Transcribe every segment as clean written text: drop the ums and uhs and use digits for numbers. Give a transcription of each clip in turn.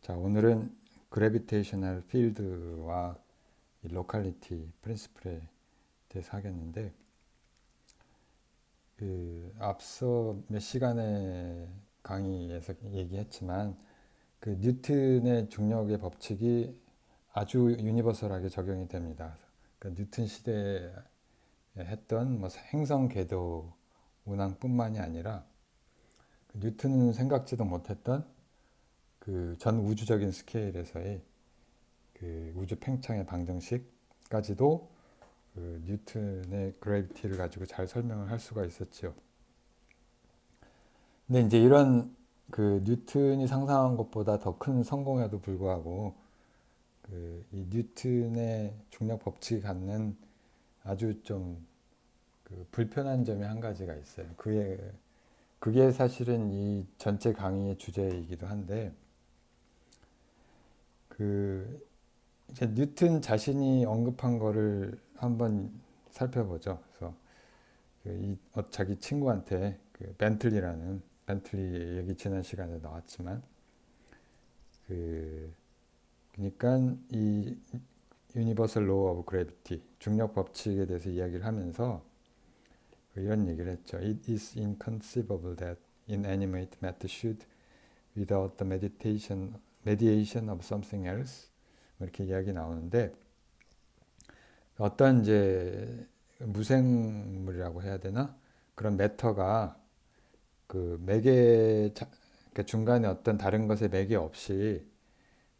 자, 오늘은 그래비테이셔널 필드와 로컬리티 프린시플에 대해서 하겠는데, 앞서 몇 시간의 강의에서 얘기했지만 그 뉴턴의 중력의 법칙이 아주 유니버설하게 적용이 됩니다. 그 뉴턴 시대에 했던 뭐 행성 궤도 운항뿐만이 아니라 그 뉴턴은 생각지도 못했던 그 전 우주적인 스케일에서의 그 우주 팽창의 방정식까지도 그 뉴턴의 그래비티를 가지고 잘 설명을 할 수가 있었죠. 근데 이제 이런 그 뉴턴이 상상한 것보다 더 큰 성공에도 불구하고 그이 뉴턴의 중력 법칙이 갖는 아주 좀 그 불편한 점이 한 가지가 있어요. 그게 사실은 이 전체 강의의 주제이기도 한데, 그 이제 뉴턴 자신이 언급한 거를 한번 살펴보죠. 그래서 자기 친구한테 그 벤틀리 얘기 지난 시간에 나왔지만 그 그러니까 이 유니버설 로우 오브 그래비티 중력 법칙에 대해서 이야기를 하면서 이런 얘기를 했죠. It is inconceivable that inanimate matter should, without the mediation of something else, 이렇게 이야기 나오는데, 어떤 이제 무생물이라고 해야 되나? 그런 매터가 그 그러니까 중간에 어떤 다른 것의 매개 없이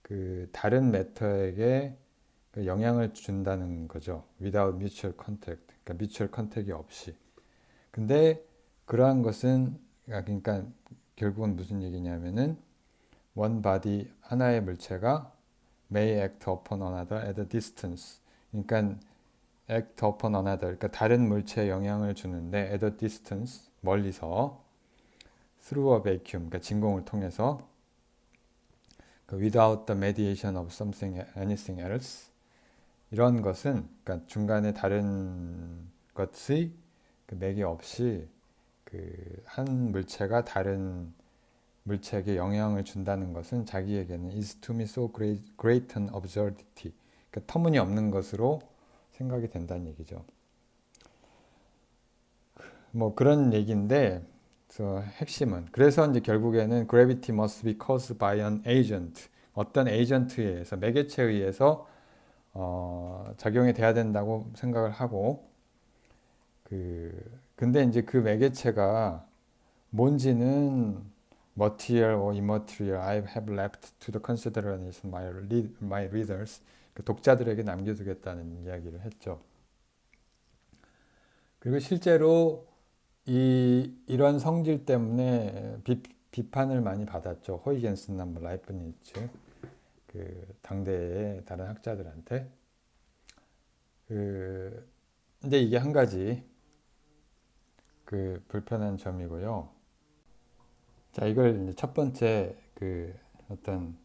그 다른 매터에게 그 영향을 준다는 거죠. Without mutual contact. 그러니까 mutual contact이 없이. 근데 그러한 것은 그러니까 결국은 무슨 얘기냐면은 one body 하나의 물체가 may act upon another at a distance. 그러니까 act upon another. 그러니까 다른 물체에 영향을 주는데 at a distance 멀리서 through a vacuum. 그러니까 진공을 통해서 without the mediation of anything else. 이런 것은 그러니까 중간에 다른 것의 그 맥이 없이 그 한 물체가 다른 물체에게 영향을 준다는 것은 자기에게는 is to me so great an absurdity. 그러니까 터무니없는 것으로 생각이 된다는 얘기죠. 뭐 그런 얘기인데 그래서 핵심은 그래서 이제 결국에는 gravity must be caused by an agent. 어떤 에이전트에 의해서 매개체에 의해서 작용이 돼야 된다고 생각을 하고 근데 이제 그 매개체가 뭔지는 material or immaterial I have left to the consideration of my readers. 그 독자들에게 남겨두겠다는 이야기를 했죠. 그리고 실제로 이런 성질 때문에 비판을 많이 받았죠. 호이겐스나 뭐 라이프니츠 그 당대의 다른 학자들한테. 근데 이게 한 가지 그 불편한 점이고요. 자, 이걸 이제 첫 번째 그 어떤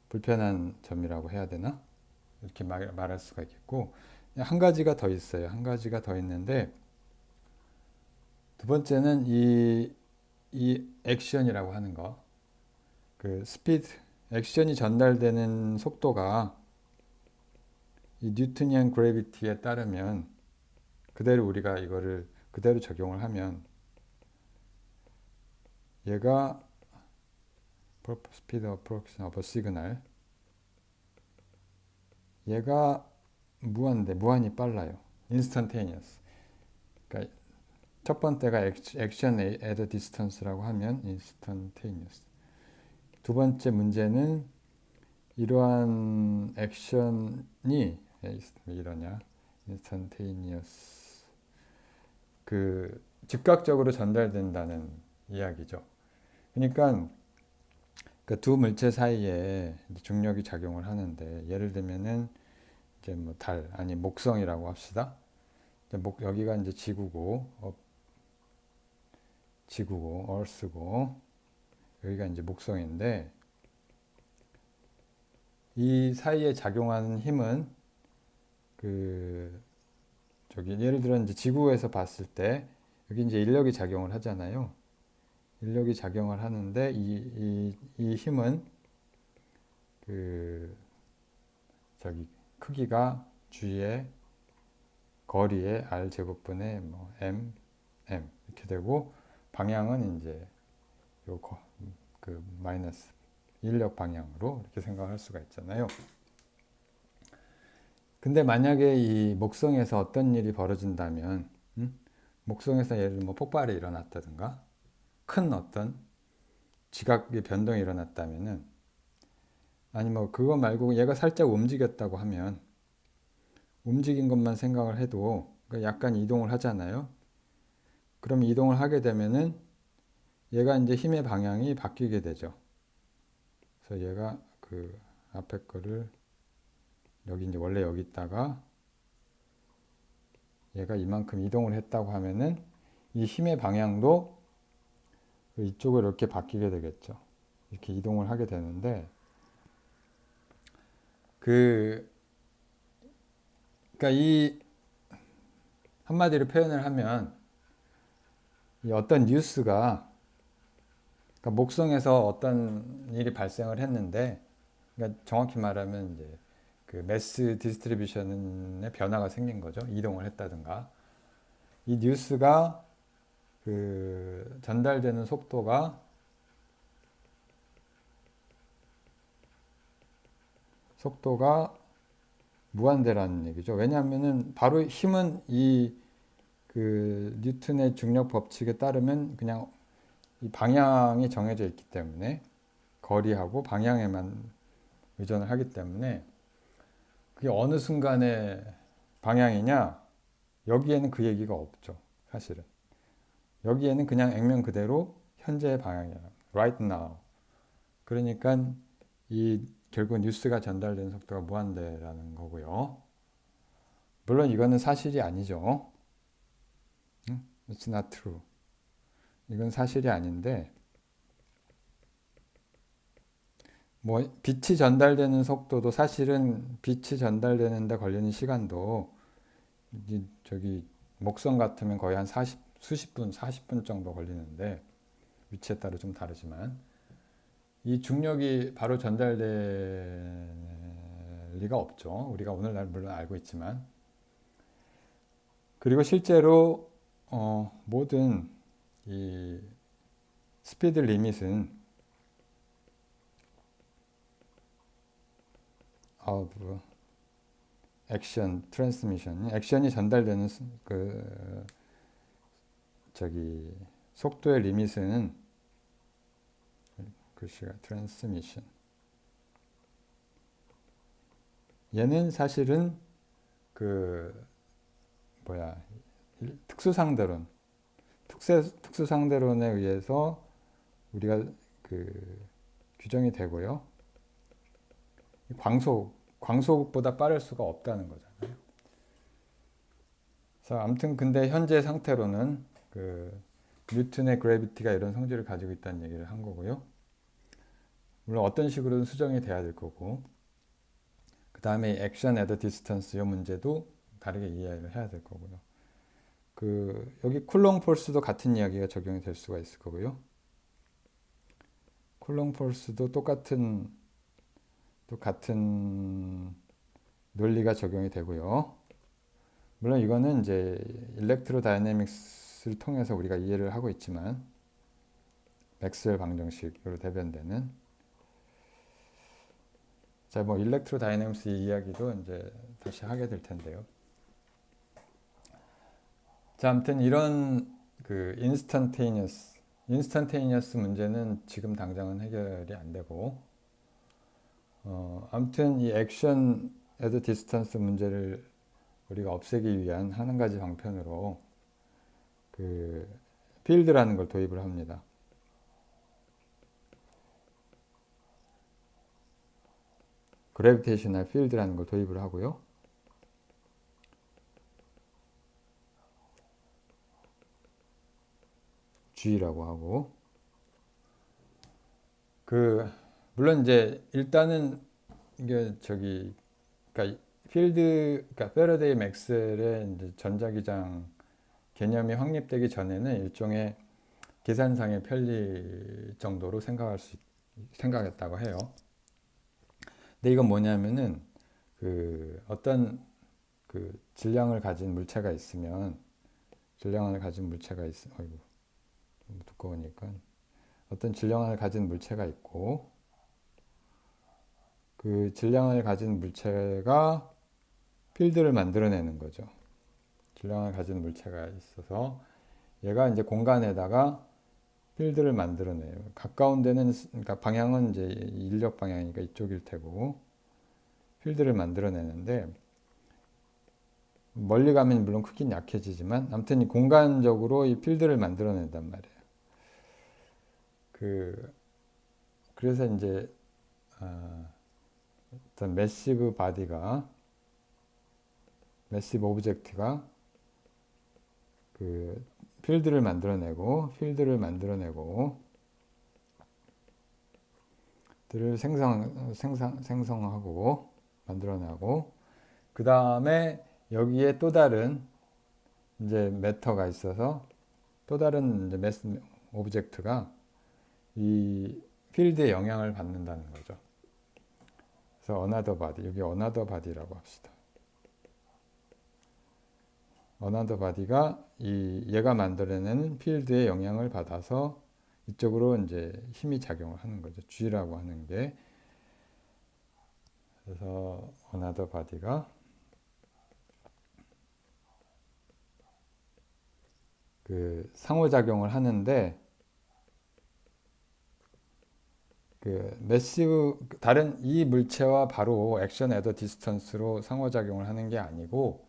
불편한 점이라고 해야 되나? 이렇게 말할 수가 있겠고, 한 가지가 더 있어요. 한 가지가 더 있는데, 두 번째는 이 액션이라고 하는 거. 그 스피드, 액션이 전달되는 속도가 이 뉴트니안 그래비티에 따르면 그대로 우리가 이거를 그대로 적용을 하면 얘가 speed approximation of a signal 얘가 무한히 빨라요. instantaneous. 그러니까 첫 번째가 action at a distance라고 하면 instantaneous. 두 번째 문제는 이러한 액션이 왜 이러냐? instantaneous. 그 즉각적으로 전달된다는 이야기죠. 그러니까 그 두 물체 사이에 중력이 작용을 하는데 예를 들면은 이제 뭐 달 아니 목성이라고 합시다. 여기가 이제 지구고 얼스고 여기가 이제 목성인데 이 사이에 작용하는 힘은 그 저기 예를 들어 이제 지구에서 봤을 때 여기 이제 인력이 작용을 하잖아요. 인력이 작용을 하는데 이 힘은 그 저기 크기가 G의 거리의 R 제곱분의 뭐 M 이렇게 되고 방향은 이제 요 그 마이너스 인력 방향으로 이렇게 생각할 수가 있잖아요. 근데 만약에 이 목성에서 어떤 일이 벌어진다면, 목성에서 예를 들면 뭐 폭발이 일어났다든가 큰 어떤 지각의 변동이 일어났다면은, 아니 뭐 그거 말고 얘가 살짝 움직였다고 하면 움직인 것만 생각을 해도 약간 이동을 하잖아요. 그럼 이동을 하게 되면은 얘가 이제 힘의 방향이 바뀌게 되죠. 그래서 얘가 그 앞에 거를 여기 이제 원래 여기 있다가 얘가 이만큼 이동을 했다고 하면은 이 힘의 방향도 이쪽으로 이렇게 바뀌게 되겠죠. 이렇게 이동을 하게 되는데 그러니까 이 한마디로 표현을 하면 이 어떤 뉴스가 그러니까 목성에서 어떤 일이 발생을 했는데 그러니까 정확히 말하면 이제 그 매스 디스트리뷰션의 변화가 생긴 거죠. 이동을 했다든가 이 뉴스가 그 전달되는 속도가 무한대라는 얘기죠. 왜냐하면은 바로 힘은 이 그 뉴턴의 중력 법칙에 따르면 그냥 이 방향이 정해져 있기 때문에 거리하고 방향에만 의존을 하기 때문에 그게 어느 순간의 방향이냐 여기에는 그 얘기가 없죠. 사실은 여기에는 그냥 액면 그대로 현재의 방향이야. Right now. 그러니까 이 결국 뉴스가 전달되는 속도가 무한대라는 거고요. 물론 이거는 사실이 아니죠. It's not true. 이건 사실이 아닌데 뭐 빛이 전달되는 속도도 사실은 빛이 전달되는데 걸리는 시간도 저기 목성 같으면 거의 한 수십 분, 40분 정도 걸리는데 위치에 따라 좀 다르지만 이 중력이 바로 전달될 리가 없죠. 우리가 오늘날 물론 알고 있지만 그리고 실제로 모든 이 스피드 리밋은 of 액션 트랜스미션 액션이 전달되는 그 저기 속도의 리밋은 글씨가 트랜스미션 얘는 사실은 그 뭐야 특수상대론 특수상대론에 의해서 우리가 그 규정이 되고요. 광속보다 빠를 수가 없다는 거잖아요. 그래서 아무튼 근데 현재 상태로는 그 뉴턴의 그래비티가 이런 성질을 가지고 있다는 얘기를 한 거고요. 물론 어떤 식으로든 수정이 돼야 될 거고 그 다음에 액션 at a distance 이 문제도 다르게 이해를 해야 될 거고요. 그 여기 쿨롱 폴스도 같은 이야기가 적용이 될 수가 있을 거고요. 쿨롱 폴스도 똑같은 논리가 적용이 되고요. 물론 이거는 이제 일렉트로 다이내믹스를 통해서 우리가 이해를 하고 있지만 맥스웰 방정식으로 대변되는 자, 뭐 일렉트로 다이내믹스 이야기도 이제 다시 하게 될 텐데요. 자, 아무튼 이런 그 인스턴테이니어스 문제는 지금 당장은 해결이 안 되고 아무튼 이 액션 at a distance 문제를 우리가 없애기 위한 한 가지 방편으로 그 필드라는 걸 도입을 합니다. 그래비테이셔널 필드라는 걸 도입을 하고요. G라고 하고 그 물론 이제 일단은 이게 저기 그러니까 그러니까 패러데이 맥스웰의 이제 전자기장 개념이 확립되기 전에는 일종의 계산상의 편리 정도로 생각했다고 해요. 근데 이건 뭐냐면은 어떤 질량을 가진 물체가 있으면 아이고 너무 두꺼우니까 어떤 질량을 가진 물체가 있고 그 질량을 가진 물체가 필드를 만들어내는 거죠. 질량을 가진 물체가 있어서 얘가 이제 공간에다가 필드를 만들어내요. 가까운 데는 그러니까 방향은 이제 인력 방향이니까 이쪽일 테고 필드를 만들어내는데 멀리 가면 물론 크긴 약해지지만 아무튼 공간적으로 이 필드를 만들어낸단 말이에요. 그래서 이제 어떤 매시브 오브젝트가 필드를 만들어내고 들을 생성하고 만들어내고 그 다음에 여기에 또 다른 이제 매터가 있어서 또 다른 이제 매스 오브젝트가 이 필드에 영향을 받는다는 거죠. 그래서 another body, 여기 another body라고 합시다. another body가 얘가 만들어내는 필드에 영향을 받아서 이쪽으로 이제 힘이 작용을 하는 거죠. G라고 하는 게. 그래서 another body가 상호작용을 하는데 다른 이 물체와 바로 액션 애더 디스턴스로 상호작용을 하는 게 아니고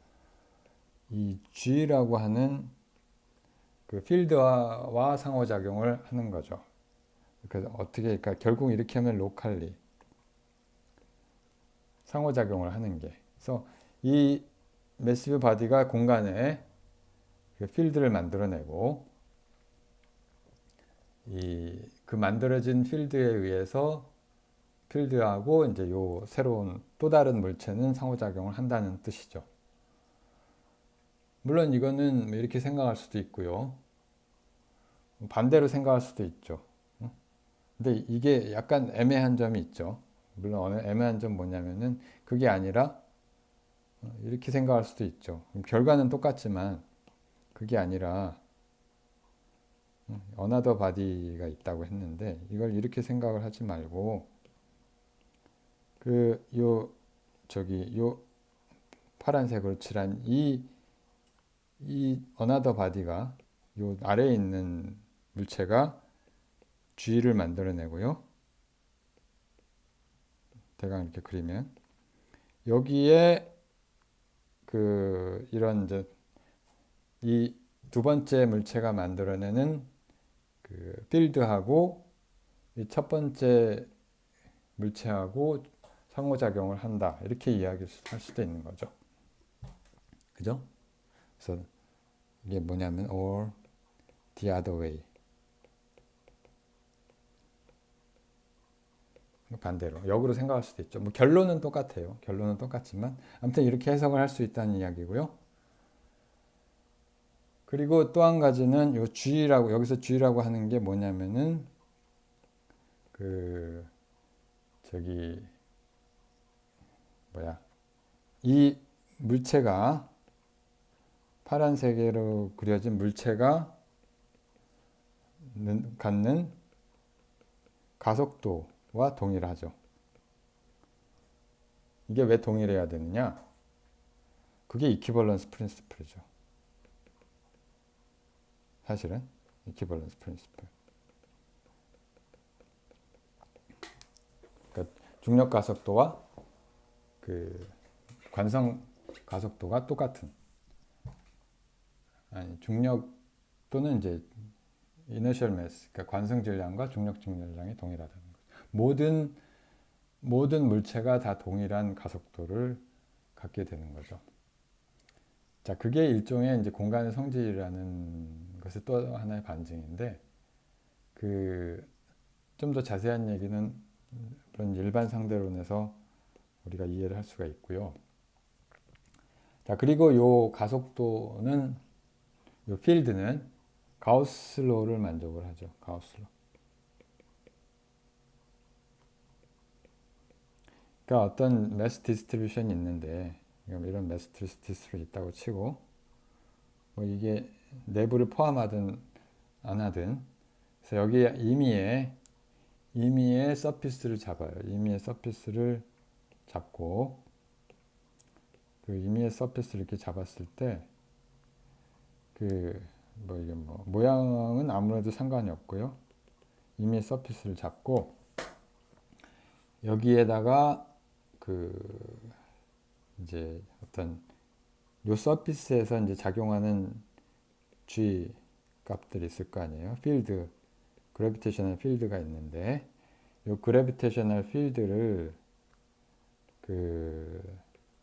이 G라고 하는 필드와 상호작용을 하는 거죠. 그래서 그러니까 결국 이렇게 하면 로컬리 상호작용을 하는 게. 그래서 이 매시브 바디가 공간에 필드를 만들어내고 그 만들어진 필드에 의해서 필드하고 이제 요 새로운 또 다른 물체는 상호작용을 한다는 뜻이죠. 물론 이거는 이렇게 생각할 수도 있고요. 반대로 생각할 수도 있죠. 근데 이게 약간 애매한 점이 있죠. 물론 애매한 점 뭐냐면은 그게 아니라 이렇게 생각할 수도 있죠. 결과는 똑같지만 그게 아니라 another body가 있다고 했는데 이걸 이렇게 생각을 하지 말고 요 파란색으로 칠한 이 another body가 요 아래에 있는 물체가 G를 만들어내고요. 대강 이렇게 그리면 여기에 이런 이제 이 두 번째 물체가 만들어내는 필드하고 이 첫 번째 물체하고 상호작용을 한다. 이렇게 이야기할 수도 있는 거죠. 그죠? 그래서 이게 뭐냐면 or the other way. 반대로 역으로 생각할 수도 있죠. 뭐 결론은 똑같아요. 결론은 똑같지만 아무튼 이렇게 해석을 할 수 있다는 이야기고요. 그리고 또 한 가지는 여기서 G라고 하는 게 뭐냐면은 이 물체가 파란색으로 그려진 물체가 갖는 가속도와 동일하죠. 이게 왜 동일해야 되느냐? 그게 이퀴벌런스 프린시플이죠. 사실은 이퀴벌런스 프린시플. 그러니까 중력 가속도와 관성 가속도가 똑같은. 중력 또는 이제 inertial mass, 그러니까 관성 질량과 중력 질량이 동일하다는 거죠. 모든 물체가 다 동일한 가속도를 갖게 되는 거죠. 자, 그게 일종의 이제 공간의 성질이라는 것의 또 하나의 반증인데, 좀 더 자세한 얘기는 그런 일반 상대론에서 우리가 이해를 할 수가 있고요. 자, 그리고 요 가속도는, 요 필드는 가우스로를 만족을 하죠. 가우스로. 그러니까 어떤 매스 디스트리뷰션이 있는데 이런 매스 디스트리뷰션이 있다고 치고 뭐 이게 내부를 포함하든 안 하든 그래서 여기에 임의의 서피스를 잡아요. 임의의 서피스를 잡고 그 임의의 서피스를 이렇게 잡았을 때 그 뭐 이게 뭐 모양은 아무래도 상관이 없고요. 임의의 서피스를 잡고 여기에다가 그 이제 어떤 요 서피스에서 이제 작용하는 G 값들이 있을 거 아니에요. 필드, 그래비테이셔널 필드가 있는데 요 그래비테이셔널 필드를 그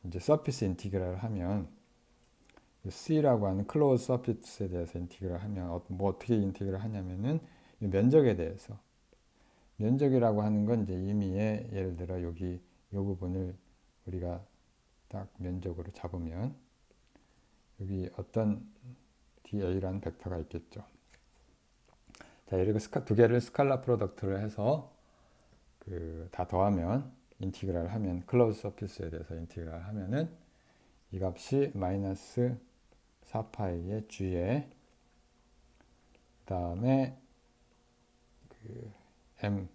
이제 서피스 인티그랄 하면 C라고 하는 클로즈 서피스에 대해서 인티그랄 하면 뭐 어떻게 인티그랄 하냐면은 면적에 대해서 면적이라고 하는 건 이제 임의의 예를 들어 여기 요 부분을 우리가 딱 면적으로 잡으면 여기 어떤 DA라는 벡터가 있겠죠. 자, 이렇게 두 개를 스칼라 프로덕트를 해서 그 다 더하면 인티그랄 하면 클로즈 서피스에 대해서 인티그랄 하면은 이 값이 마이너스 4파이의 G에 그 다음에 그 M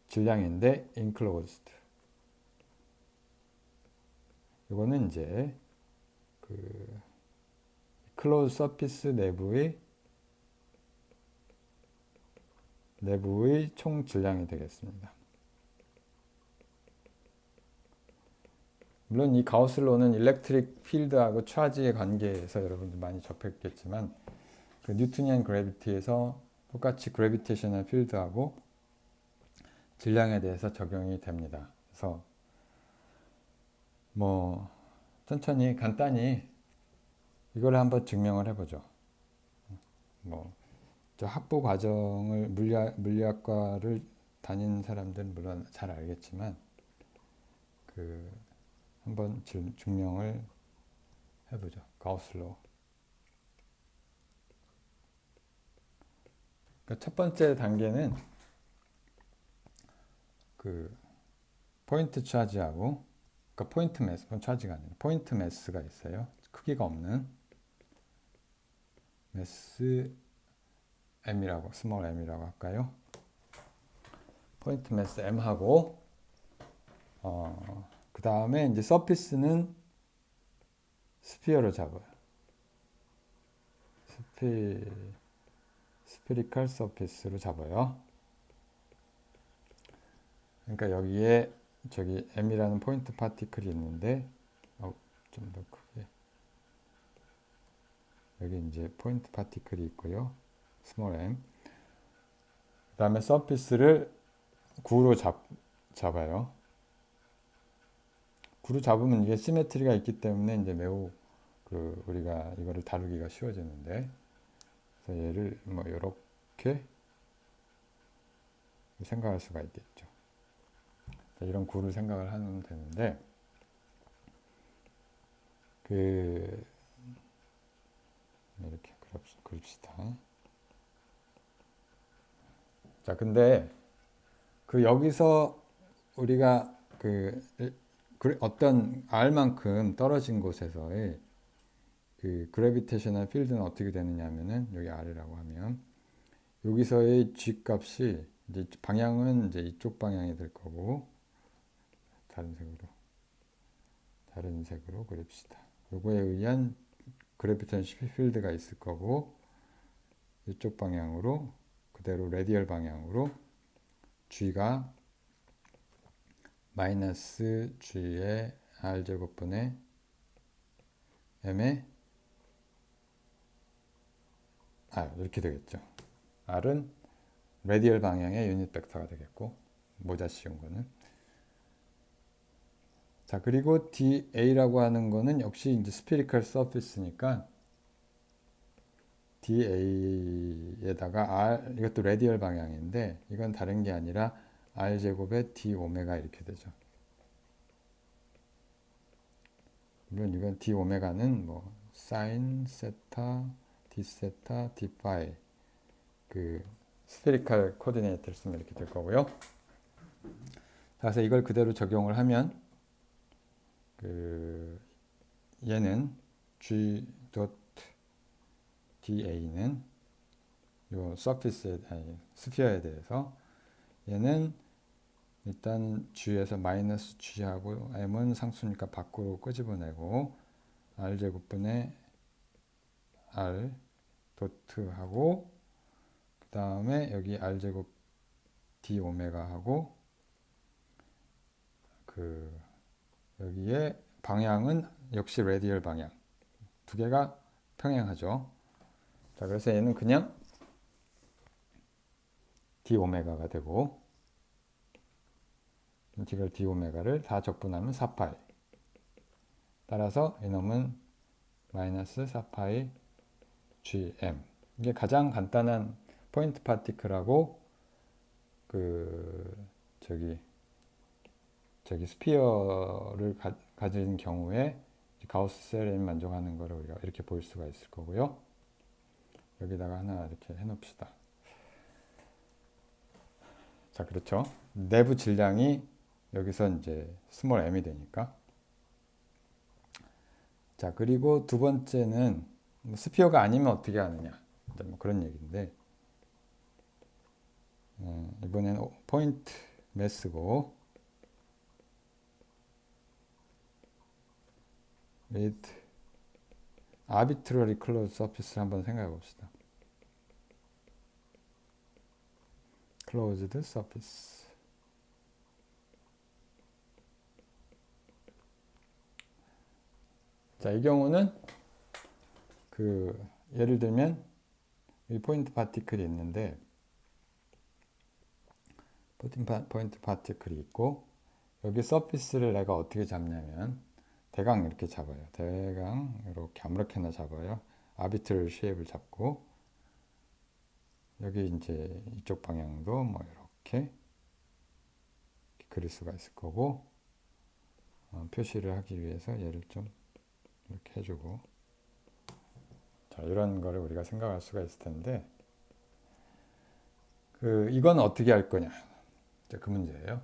질량인데 enclosed 이거는 이제 그 클로즈 서피스 내부의 총 질량이 되겠습니다. 물론 이 가우스로는 일렉트릭 필드하고 차지의 관계에서 여러분들 많이 접했겠지만 그 뉴트니안 그래비티에서 똑같이 그래비테이셔널 필드하고 질량에 대해서 적용이 됩니다. 그래서 뭐 천천히 간단히 이걸 한번 증명을 해보죠. 뭐 저 학부 과정을 물리학과를 다닌 사람들은 물론 잘 알겠지만 그 한번 증명을 해보죠. 가우스로. 그러니까 첫 번째 단계는 그 포인트 차지하고 그러니까 포인트 매스, 차지가 아니라 포인트 매스가 있어요. 크기가 없는 매스 M이라고 스몰 M이라고 할까요? 포인트 매스 M하고 그 다음에 이제 서피스는 스피어로 잡아요. 스피리컬 서피스로 잡아요. 그러니까 여기에 저기 M이라는 포인트 파티클이 있는데 좀 더 크게 여기 이제 포인트 파티클이 있고요. 스몰 M 그 다음에 서피스를 구로 잡아요. 구로 잡으면 이게 시메트리가 있기 때문에 이제 매우 그 우리가 이거를 다루기가 쉬워지는데 그래서 얘를 뭐 이렇게 생각할 수가 있겠죠. 이런 구를 생각을 하면 되는데 그 이렇게 그립시다. 자, 근데 그 여기서 우리가 그 어떤 R만큼 떨어진 곳에서의 그 그래비테이셔널 필드는 어떻게 되느냐면은 여기 R이라고 하면 여기서의 G 값이 이제 방향은 이제 이쪽 방향이 될 거고 다른 색으로 그립시다. 요거에 의한 그래비테이션 필드가 있을 거고 이쪽 방향으로 그대로 레디얼 방향으로 G가 마이너스 G의 R제곱분의 M의 R 이렇게 되겠죠. R은 레디얼 방향의 유닛 벡터가 되겠고 모자 씌운 거는 자 그리고 DA라고 하는 거는 역시 이제 스피리컬 서피스니까 DA에다가 R 이것도 레디얼 방향인데 이건 다른 게 아니라 R 제곱의 D 오메가 이렇게 되죠. 물론 이건 D 오메가는 뭐 사인 세타 D 세타 D 파이 그 스피리컬 코디네이터를 쓰면 이렇게 될 거고요. 그래서 이걸 그대로 적용을 하면 그 얘는 g.da는 요 서피스에 아니 스피어에 대해서 얘는 일단 g에서 마이너스 g하고 m은 상수니까 밖으로 끄집어내고 r 제곱분의 r 도트하고 그 다음에 여기 r 제곱 d 오메가 하고 그 여기에 방향은 역시 레디얼 방향 두 개가 평행하죠. 자, 그래서 얘는 그냥 d 오메가가 되고 인티그럴 d 오메가를 다 적분하면 4파이. 따라서 이놈은 마이너스 4파이 gm. 이게 가장 간단한 포인트 파티클하고 그 저기 스피어를 가진 경우에 가우스 세렘이 만족하는 거를 우리가 이렇게 볼 수가 있을 거고요. 여기다가 하나 이렇게 해놓읍시다. 자, 그렇죠. 내부 질량이 여기서 이제 스몰 m이 되니까. 자, 그리고 두 번째는 스피어가 아니면 어떻게 하느냐. 뭐 그런 얘기인데, 이번에는 포인트 매스고, with arbitrary closed surface를 한번 생각해 봅시다. closed surface. 자, 이 경우는 그 예를 들면 이 포인트 파티클이 있는데 포인트 파티클이 있고 여기 서피스를 내가 어떻게 잡냐면 대강 이렇게 잡아요. 대강 이렇게 아무렇게나 잡아요. 아비트럴 쉐입을 잡고 여기 이제 이쪽 방향도 뭐 이렇게 그릴 수가 있을 거고 표시를 하기 위해서 얘를 좀 이렇게 해주고 자, 이런 거를 우리가 생각할 수가 있을 텐데 이건 어떻게 할 거냐 자, 그 문제예요.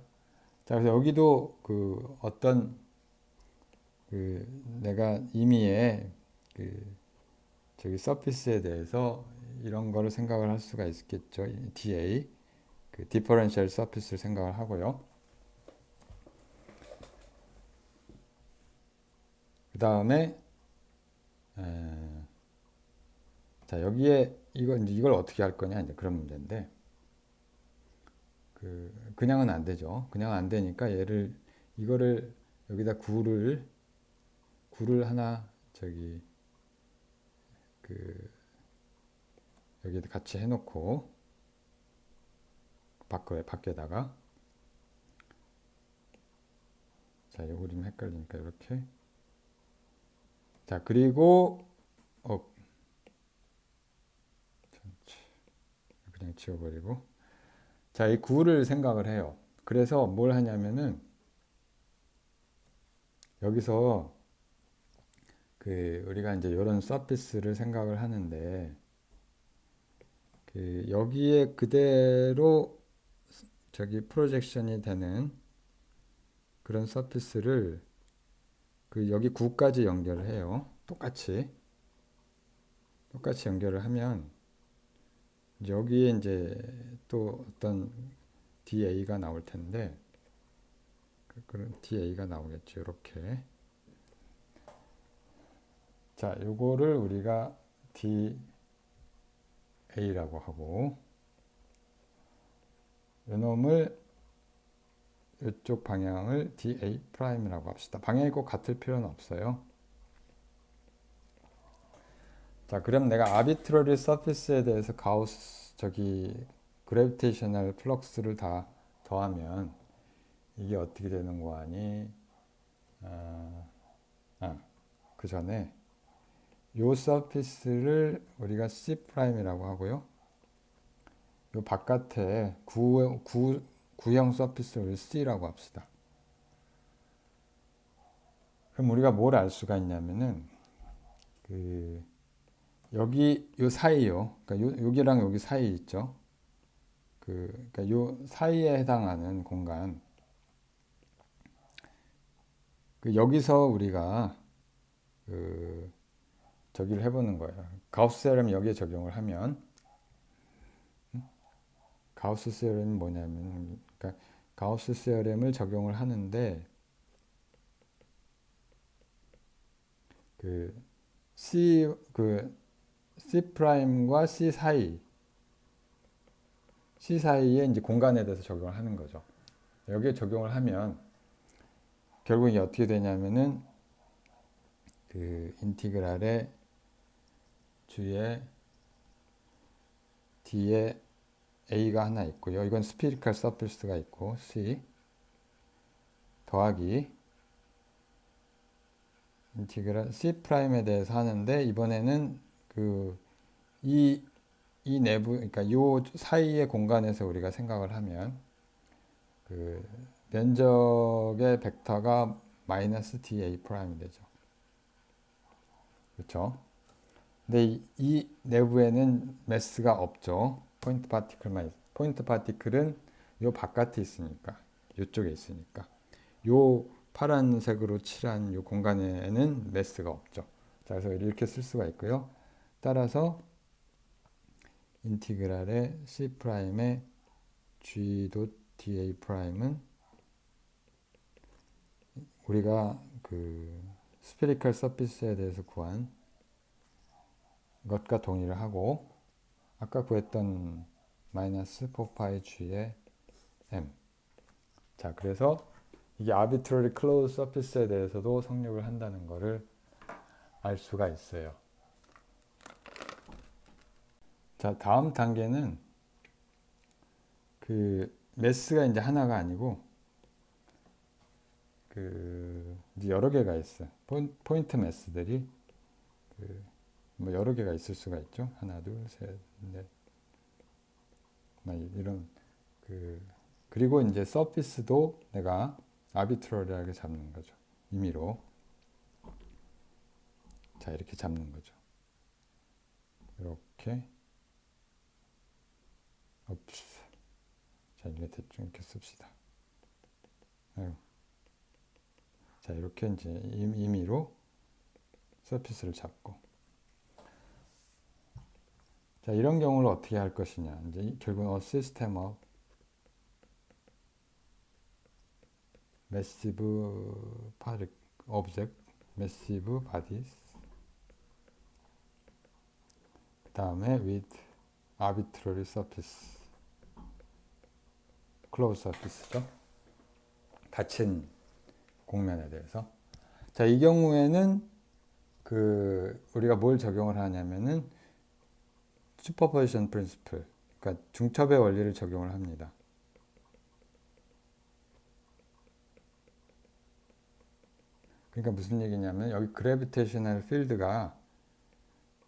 자, 그래서 여기도 그 어떤 내가 임의의 저기 서피스에 대해서 이런 거를 생각을 할 수가 있겠죠. DA 디퍼런셜 서피스를 생각을 하고요. 그 다음에 자, 여기에 이걸 어떻게 할 거냐 이제 그런 문제인데 그냥은 안 되죠. 그냥 안 되니까 이거를 여기다 구를 하나 저기 여기다 같이 해놓고 밖에다가 자, 이거 좀 헷갈리니까 이렇게 자, 그리고 그냥 지워버리고 자, 이 구를 생각을 해요. 그래서 뭘 하냐면은 여기서 우리가 이제 이런 서피스를 생각을 하는데 여기에 그대로 저기 프로젝션이 되는 그런 서피스를 여기 구까지 연결을 해요. 똑같이 연결을 하면 여기에 이제 또 어떤 DA가 나올 텐데 그런 DA가 나오겠죠. 이렇게 자, 요거를 우리가 DA라고 하고 요놈을 이쪽 방향을 DA 프라임이라고 합시다. 방향이 꼭 같을 필요는 없어요. 자, 그럼 내가 아비트러리 서피스에 대해서 가우스 그래비테이셔널 플럭스를 다 더하면 이게 어떻게 되는 거 아니? 그 전에 요 서피스를 우리가 C 프라임이라고 하고요. 요 바깥에 구형 서피스를 C라고 합시다. 그럼 우리가 뭘 알 수가 있냐면은 여기 요 사이요. 그러니까 여기랑 여기 사이 있죠. 그러니까 요 사이에 해당하는 공간. 여기서 우리가 저기를 해보는 거예요. 가우스 세럼 여기에 적용을 하면 가우스 세럼이 뭐냐면 그러니까 가우스 세럼을 적용을 하는데 C C 프라임과 C 사이에 이제 공간에 대해서 적용을 하는 거죠. 여기에 적용을 하면 결국 이게 어떻게 되냐면은 인티그랄의 주에 D에 A가 하나 있고요. 이건 스피리컬 서피스가 있고 C 더하기 인티그랄 C 프라임에 대해서 하는데 이번에는 이 내부 그러니까 요 사이의 공간에서 우리가 생각을 하면 면적의 벡터가 마이너스 dA 프라임이 되죠. 그렇죠? 근데 이 내부에는 매스가 없죠. 포인트 파티클만 있어요. 포인트 파티클은 요 바깥에 있으니까 이쪽에 있으니까 요 파란색으로 칠한 요 공간에는 매스가 없죠. 자, 그래서 이렇게 쓸 수가 있고요. 따라서 인티그랄의 C 프라임의 G dA 프라임은 우리가 스페리컬 서피스에 대해서 구한 것과 동일을 하고 아까 구했던 마이너스 4파이 G의 M. 자, 그래서 이게 arbitrary closed surface에 대해서도 성립을 한다는 것을 알 수가 있어요. 자, 다음 단계는 매스가 이제 하나가 아니고 이제 여러 개가 있어요. 포인트 매스들이 뭐 여러 개가 있을 수가 있죠. 하나, 둘, 셋, 넷. 이런 그리고 이제 서피스도 내가 아비트러리하게 잡는 거죠. 임의로. 자, 이렇게 잡는 거죠. 이렇게. 자, 이게 대충 이렇게 씁시다. 자, 이렇게 이제 임의로 서피스를 잡고. 자, 이런 경우를 어떻게 할 것이냐. 이제 결국은 a system of massive object, massive bodies. 그 다음에 with arbitrary surface, closed surface죠. 닫힌 공면에 대해서. 자, 이 경우에는 우리가 뭘 적용을 하냐면은 슈퍼포지션 프린시플, 그러니까 중첩의 원리를 적용을 합니다. 그러니까 무슨 얘기냐면 여기 그래비테이셔널 필드가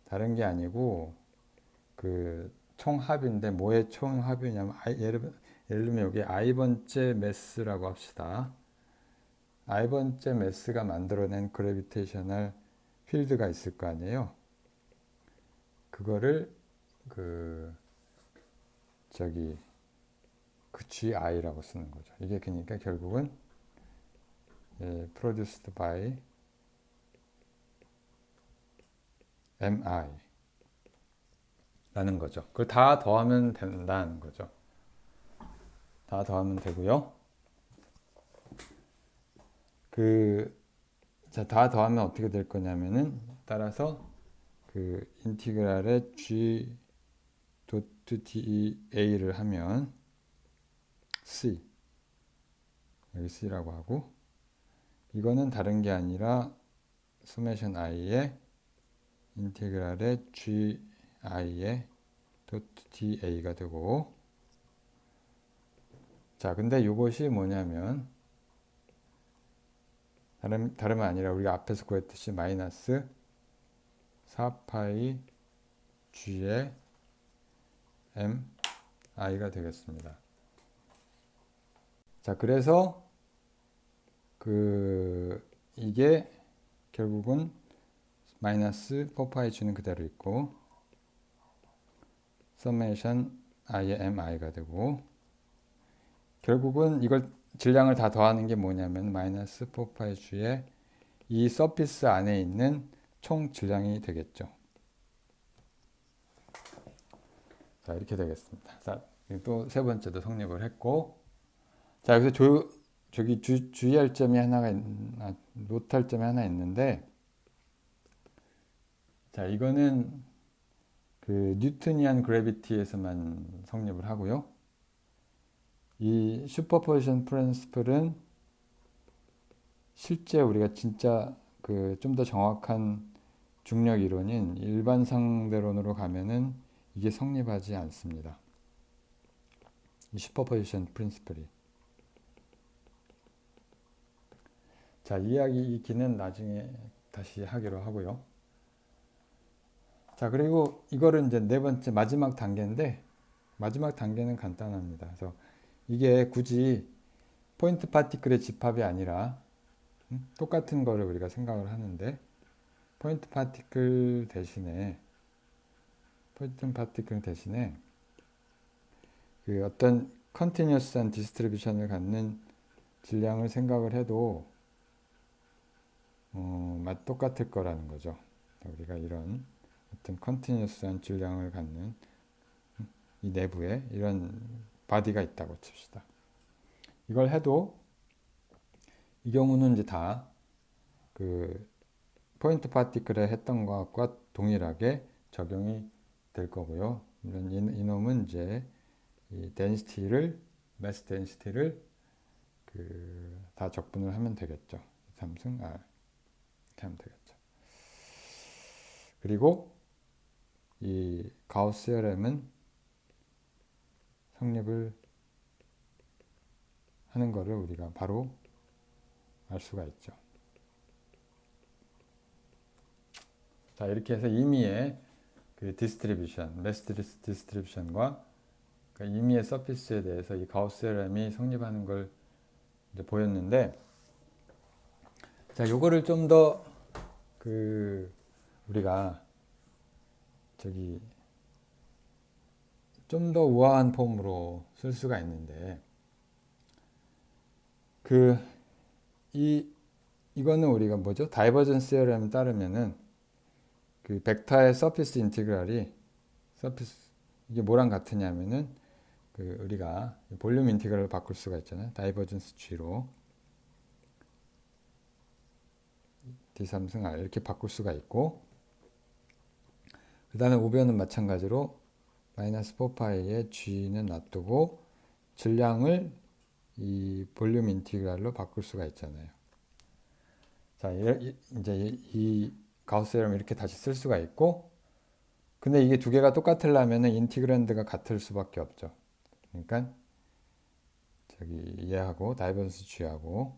다른 게 아니고 총합인데 뭐의 총합이냐면 예를 들면 여기 i번째 매스라고 합시다. i번째 매스가 만들어낸 그래비테이셔널 필드가 있을 거 아니에요. 그거를 GI라고 쓰는 거죠. 이게 그러니까 결국은 produced by MI 라는 거죠. 그걸 다 더하면 된다는 거죠. 다 더하면 되고요. 자, 다 더하면 어떻게 될 거냐면은 따라서 인티그랄의 G DA를 하면 C, 여기 C라고 하고 이거는 다른 게 아니라 수메이션 i의 인티그랄의 GI의 DA가 되고 자, 근데 이것이 뭐냐면 다름은 아니라 우리가 앞에서 구했듯이 마이너스 4파이 G의 MI가 되겠습니다. 자, 그래서 이게 결국은 마이너스 4파이 G는 그대로 있고 서메이션 I의 MI가 되고 결국은 이걸 질량을 다 더하는 게 뭐냐면 마이너스 4파이 G의 이 서피스 안에 있는 총 질량이 되겠죠. 자, 이렇게 되겠습니다. 자, 또 세 번째도 성립을 했고, 자, 여기서 저기 주의할 점이 노트할 점이 하나 있는데, 자, 이거는 그 뉴트니안 그래비티에서만 성립을 하고요. 이 슈퍼포지션 프린시플은 실제 우리가 진짜 그 좀 더 정확한 중력 이론인 일반 상대론으로 가면은 이게 성립하지 않습니다. 이 슈퍼포지션 프린시플이. 자, 이 이야기는 나중에 다시 하기로 하고요. 자, 그리고 이거를 이제 네 번째 마지막 단계인데, 마지막 단계는 간단합니다. 그래서 이게 굳이 포인트 파티클의 집합이 아니라 똑같은 거를 우리가 생각을 하는데, 포인트 파티클 대신에 그 어떤 컨티뉴어스한 디스트리뷰션을 갖는 질량을 생각을 해도 똑같을 거라는 거죠. 우리가 이런 어떤 컨티뉴어스한 질량을 갖는 이 내부에 이런 바디가 있다고 칩시다. 이걸 해도 이 경우는 이제 다 그 포인트 파티클에 했던 것과 동일하게 적용이 될 거고요. 이런 이놈은 이제 이 마스 덴시티를 다 적분을 하면 되겠죠. 3승 R 이렇게 하면 되겠죠. 그리고 이 가우스 CRM은 성립을 하는 거를 우리가 바로 알 수가 있죠. 자, 이렇게 해서 임의의 그 디스트리뷰션, 매스 디스트리뷰션과 그러니까 임의의 서피스에 대해서 이 가우스 CRM이 성립하는 걸 이제 보였는데, 자, 요거를 좀 더 우리가 좀 더 우아한 폼으로 쓸 수가 있는데, 이거는 우리가 뭐죠? 다이버전스 시어럼에 따르면은 그 벡터의 서피스 인티그랄이 이게 뭐랑 같으냐면은 우리가 볼륨 인티그랄로 바꿀 수가 있잖아요. 다이버전스 G로 D3승 R 이렇게 바꿀 수가 있고, 그 다음에 우변은 마찬가지로 마이너스 4파이의 G는 놔두고 질량을 이 볼륨 인티그랄로 바꿀 수가 있잖아요. 자, 이제 이 가우스 세럼 이렇게 다시 쓸 수가 있고, 근데 이게 두 개가 똑같으려면 인티그랜드가 같을 수밖에 없죠. 그러니까 얘하고 다이버전스 G하고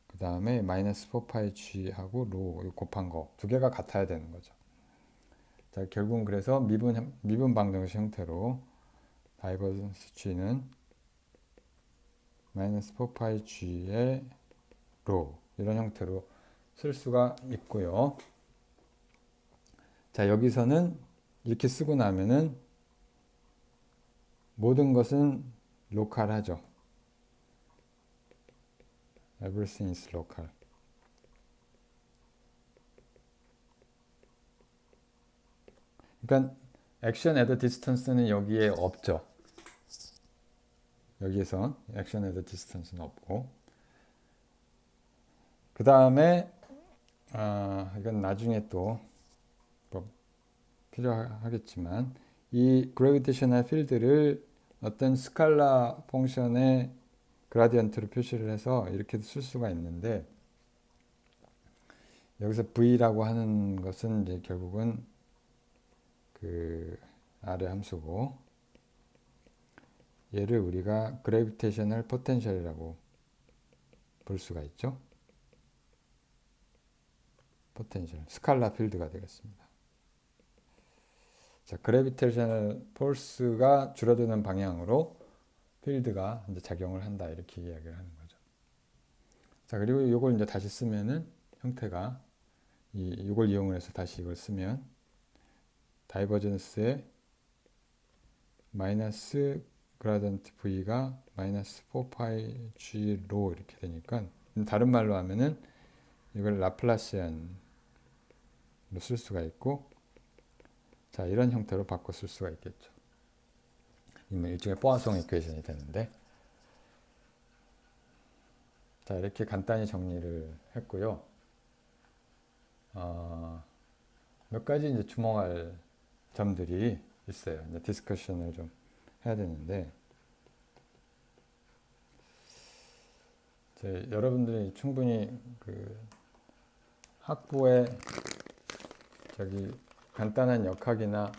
그 다음에 마이너스 4파이 G하고 로 곱한 거 두 개가 같아야 되는 거죠. 자, 결국은 그래서 미분 방정식 형태로 다이버전스 G는 마이너스 4파이 G의 로 이런 형태로 쓸 수가 있고요. 자, 여기서는 이렇게 쓰고 나면은 모든 것은 로컬하죠. Everything is local. 그러니까 action at a distance는 여기에 없죠. 여기에서 action at a distance는 없고, 그 다음에 이건 나중에 또 필요하겠지만 이 그래비테이셔널 필드를 어떤 스칼라 펑션의 그라디언트로 표시를 해서 이렇게도 쓸 수가 있는데, 여기서 V라고 하는 것은 이제 결국은 R의 함수고, 얘를 우리가 그래비테이셔널 포텐셜이라고 볼 수가 있죠. 포텐셜, 스칼라 필드가 되겠습니다. 자, 그래비테이셔널 포스가 줄어드는 방향으로 필드가 이제 작용을 한다 이렇게 이야기를 하는 거죠. 자, 그리고 이걸 이제 다시 쓰면은 형태가 이걸 이용을 해서 다시 이걸 쓰면 다이버전스의 마이너스 그라디언트 V가 마이너스 4파이 G로 이렇게 되니까 다른 말로 하면은 이걸 라플라시안으로 쓸 수가 있고 자 이런 형태로 바꿔 쓸 수가 있겠죠. 일종의 포화송 이퀘이션이 되는데 자 이렇게 간단히 정리를 했고요. 몇 가지 이제 주목할 점들이 있어요. 이제 디스커션을 좀 해야 되는데 여러분들이 충분히 그 학부에 저기 간단한 역학이나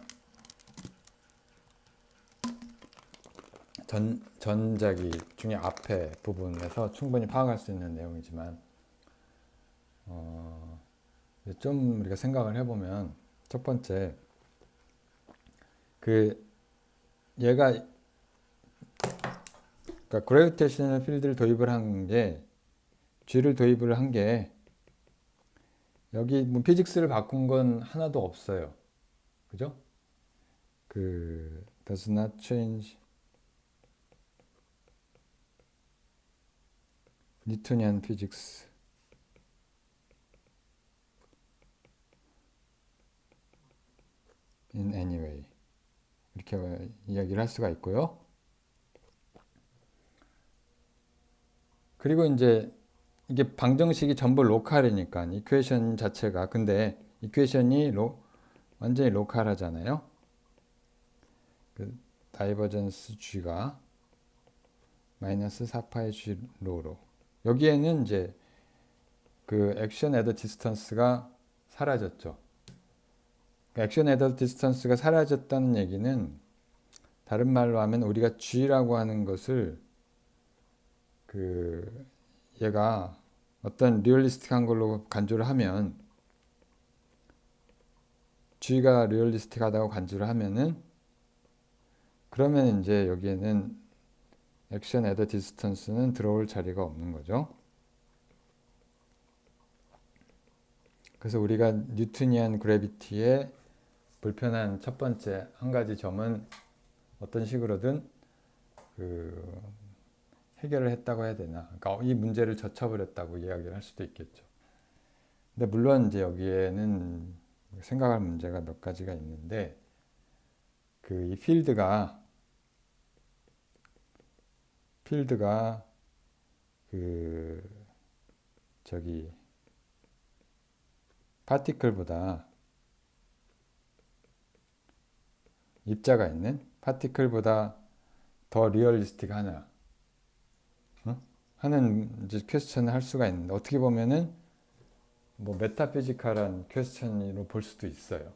전자기 중에 앞에 부분에서 충분히 파악할 수 있는 내용이지만 좀 우리가 생각을 해보면 첫 번째 그 얘가 그러니까 그래비테이셔널 필드를 도입을 한 게 G를 도입을 한 게 여기 뭐 피직스를 바꾼 건 하나도 없어요. 그죠? 그 does not change Newtonian physics in any way 이렇게 이야기를 할 수가 있고요. 그리고 이제 이게 방정식이 전부 로컬이니까 이퀘이션 자체가 근데 이퀘이션이 완전히 로컬하잖아요. 그 다이버전스 G가 마이너스 4파이 G 로로 여기에는 이제 그 액션 애더 디스턴스가 사라졌죠. 액션 애더 디스턴스가 사라졌다는 얘기는 다른 말로 하면 우리가 G라고 하는 것을 그 얘가 어떤 리얼리스틱한 걸로 간주를 하면 G가 리얼리스틱하다고 간주를 하면은 그러면 이제 여기에는 액션 애더 디스턴스는 들어올 자리가 없는 거죠. 그래서 우리가 뉴트니안 그래비티의 불편한 첫 번째 한 가지 점은 어떤 식으로든 그 해결을 했다고 해야 되나. 그러니까 이 문제를 젖혀버렸다고 이야기를 할 수도 있겠죠. 근데 물론 이제 여기에는 생각할 문제가 몇 가지가 있는데 그 이 필드가 그 저기 파티클보다 입자가 있는 파티클보다 더 리얼리스틱 하나 하는 이제 퀘스천을 할 수가 있는데 어떻게 보면은 뭐 메타피지컬한 퀘스천으로 볼 수도 있어요.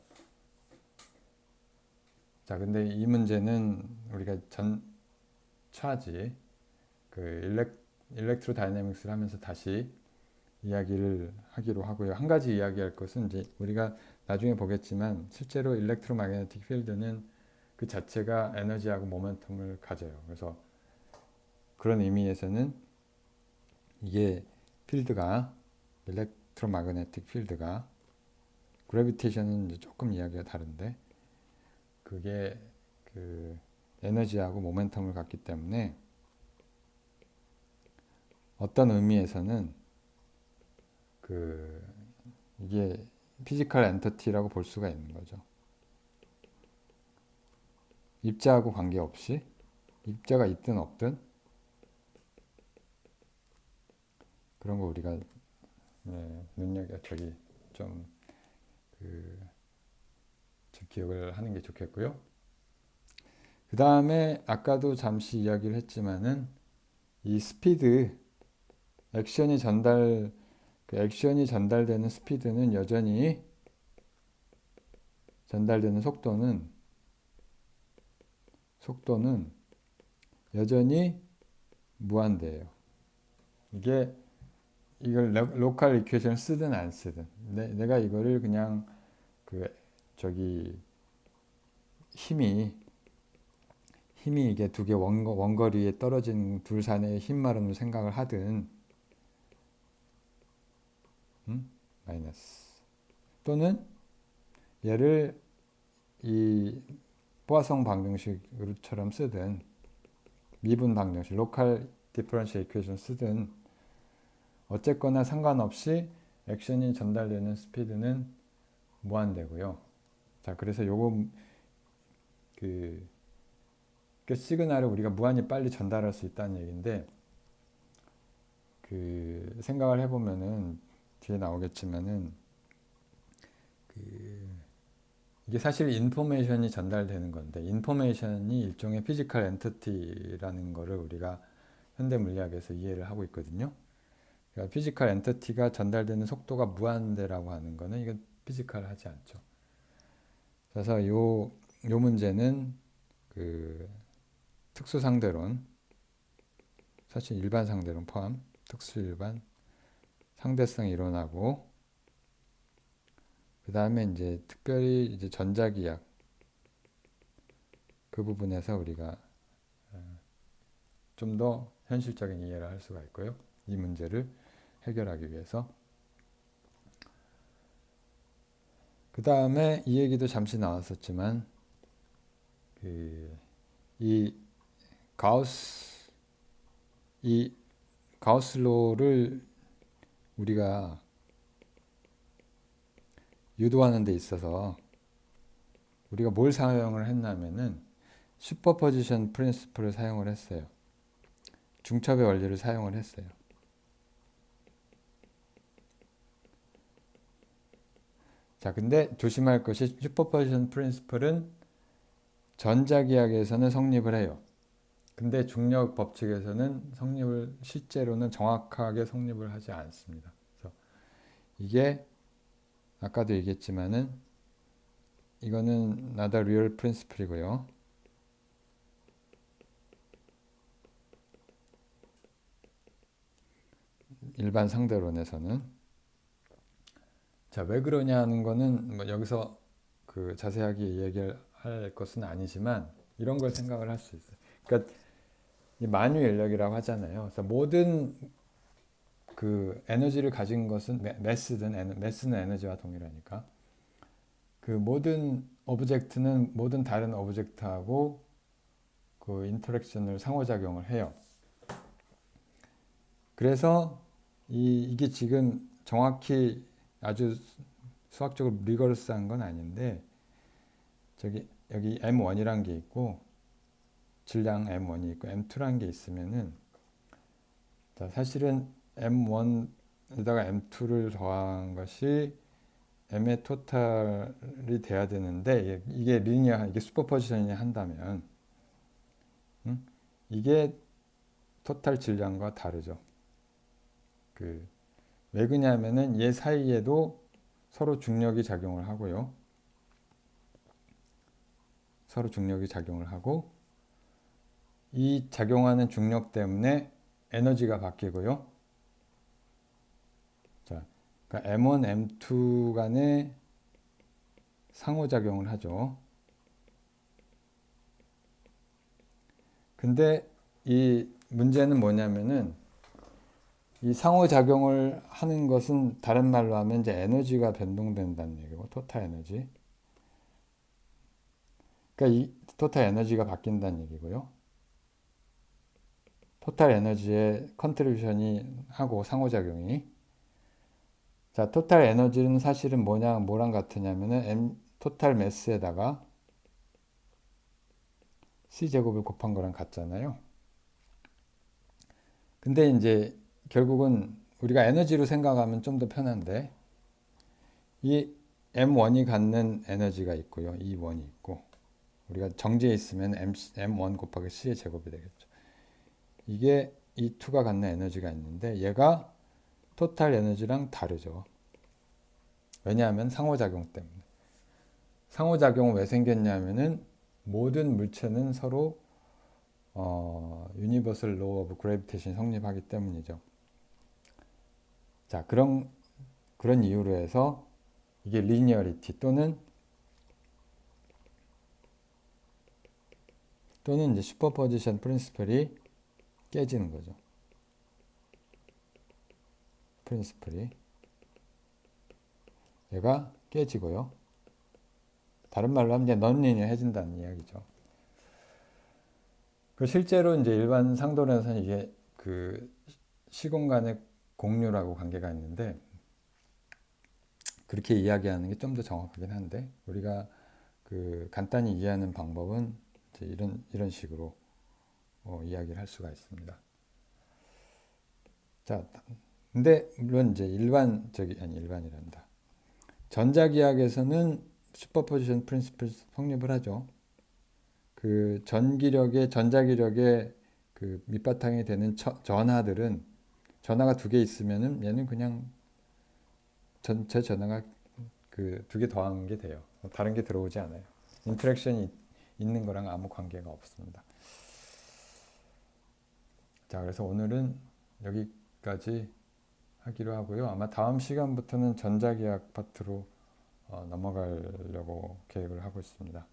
자, 근데 이 문제는 우리가 차지 그 일렉트로 다이내믹스를 하면서 다시 이야기를 하기로 하고요. 한 가지 이야기할 것은 이제 우리가 나중에 보겠지만 실제로 일렉트로 마그네틱 필드는 그 자체가 에너지하고 모멘텀을 가져요. 그래서 그런 의미에서는 이게 필드가 일렉트로 마그네틱 필드가 그래비테이션은 이제 조금 이야기가 다른데 그게 그 에너지하고 모멘텀을 갖기 때문에 어떤 의미에서는 그 이게 피지컬 엔터티라고 볼 수가 있는 거죠. 입자하고 관계없이 입자가 있든 없든 그런 거 우리가 저기 좀 기억을 하는 게 좋겠고요. 그 다음에 아까도 잠시 이야기를 했지만은 이 스피드 액션이 전달되는 스피드는 여전히 전달되는 속도는 여전히 무한대예요. 이걸 로컬 이퀘이션을 쓰든 안 쓰든 내가 이거를 그냥 힘이 이게 두 개 원거리에 떨어진 둘 사이의 힘마름을 생각을 하든 마이너스 또는 얘를 이 포화성 방정식처럼 쓰든 미분 방정식, 로컬 디퍼런셜 이퀘이션 쓰든 어쨌거나 상관없이 액션이 전달되는 스피드는 무한대고요. 자, 그래서 요거 그 시그널을 우리가 무한히 빨리 전달할 수 있다는 얘기인데, 그 생각을 해보면은 뒤에 나오겠지만은 그 이게 사실 인포메이션이 전달되는 건데, 인포메이션이 일종의 피지컬 엔티티라는 거를 우리가 현대 물리학에서 이해를 하고 있거든요. 그러니까 피지컬 엔티티가 전달되는 속도가 무한대라고 하는 거는 이건 피지컬하지 않죠. 그래서 요 문제는 그 특수 상대론, 사실 일반 상대론 포함, 특수 일반, 상대성 이론하고, 그 다음에 이제 특별히 이제 전자기학 그 부분에서 우리가 좀 더 현실적인 이해를 할 수가 있고요. 이 문제를 해결하기 위해서. 그 다음에 이 얘기도 잠시 나왔었지만, 이 가우스, 이 가우스로를 우리가 유도하는 데 있어서 우리가 뭘 사용을 했냐면은 슈퍼포지션 프린시플을 사용을 했어요. 중첩의 원리를 사용을 했어요. 자, 근데 조심할 것이 슈퍼포지션 프린시플은 전자기학에서는 성립을 해요. 근데 중력 법칙에서는 실제로는 정확하게 성립을 하지 않습니다. 그래서 이게 아까도 얘기했지만은 이거는 not a real principle이고요. 일반 상대론에서는. 자, 왜 그러냐는 거는 뭐 여기서 그 자세하게 얘기할 것은 아니지만 이런 걸 생각을 할 수 있어요. 그러니까 이 만유 인력이라고 하잖아요. 그래서 모든 그 에너지를 가진 것은 매스는 에너지와 동일하니까 그 모든 오브젝트는 모든 다른 오브젝트하고 그 인터랙션을 상호작용을 해요. 그래서 이게 지금 정확히 아주 수학적으로 리거러스한 건 아닌데, 여기 M1이란 게 있고 질량 M1이 있고 M2란 게 있으면은, 자, 사실은 M1에다가 M2를 더한 것이 M의 토탈이 돼야 되는데, 이게 리니어, 이게 슈퍼포지션이 한다면 이게 토탈 질량과 다르죠. 왜 그러냐면은 얘 사이에도 서로 중력이 작용을 하고요. 서로 중력이 작용을 하고, 이 작용하는 중력 때문에 에너지가 바뀌고요. 자, 그러니까 M1, M2 간에 상호작용을 하죠. 근데 이 문제는 뭐냐면은 이 상호작용을 하는 것은 다른 말로 하면 이제 에너지가 변동된다는 얘기고, 토탈 에너지. 그러니까 이 토탈 에너지가 바뀐다는 얘기고요. 토탈 에너지의 컨트리뷰션이 하고 상호작용이. 자, 토탈 에너지는 사실은 뭐랑 같으냐면은 토탈 매스에다가 C제곱을 곱한 거랑 같잖아요. 근데 이제 결국은 우리가 에너지로 생각하면 좀 더 편한데, 이 M1이 갖는 에너지가 있고요. E1이 있고, 우리가 정지에 있으면 M1 곱하기 C의 제곱이 되겠죠. 이게 E2가 갖는 에너지가 있는데 얘가 토탈 에너지랑 다르죠. 왜냐하면 상호작용 때문에. 상호작용은 왜 생겼냐면은 모든 물체는 서로 유니버설 로우 오브 그래비테이션이 성립하기 때문이죠. 자, 그런 이유로 해서 이게 리니어리티 또는 이제 슈퍼포지션 프린시플이 깨지는 거죠. 프린시플이 얘가 깨지고요. 다른 말로 하면 이제 넌리니어해진다는 이야기죠. 그 실제로 이제 일반 상도론에서는 이게 그 시공간의 공유라고 관계가 있는데 그렇게 이야기하는 게 좀 더 정확하긴 한데 우리가 그 간단히 이해하는 방법은 이제 이런 식으로 이야기를 할 수가 있습니다. 자, 근데 물론 이제 일반이란다. 전자기학에서는 슈퍼포지션 프린시플 성립을 하죠. 그 전자기력의 그 밑바탕이 되는 전하들은 전하가 두 개 있으면은 얘는 그냥 전체 전하가 그 두 개 더한 게 돼요. 다른 게 들어오지 않아요. 인터랙션이 있는 거랑 아무 관계가 없습니다. 자, 그래서 오늘은 여기까지 하기로 하고요. 아마 다음 시간부터는 전자기학 파트로 넘어가려고 계획을 하고 있습니다.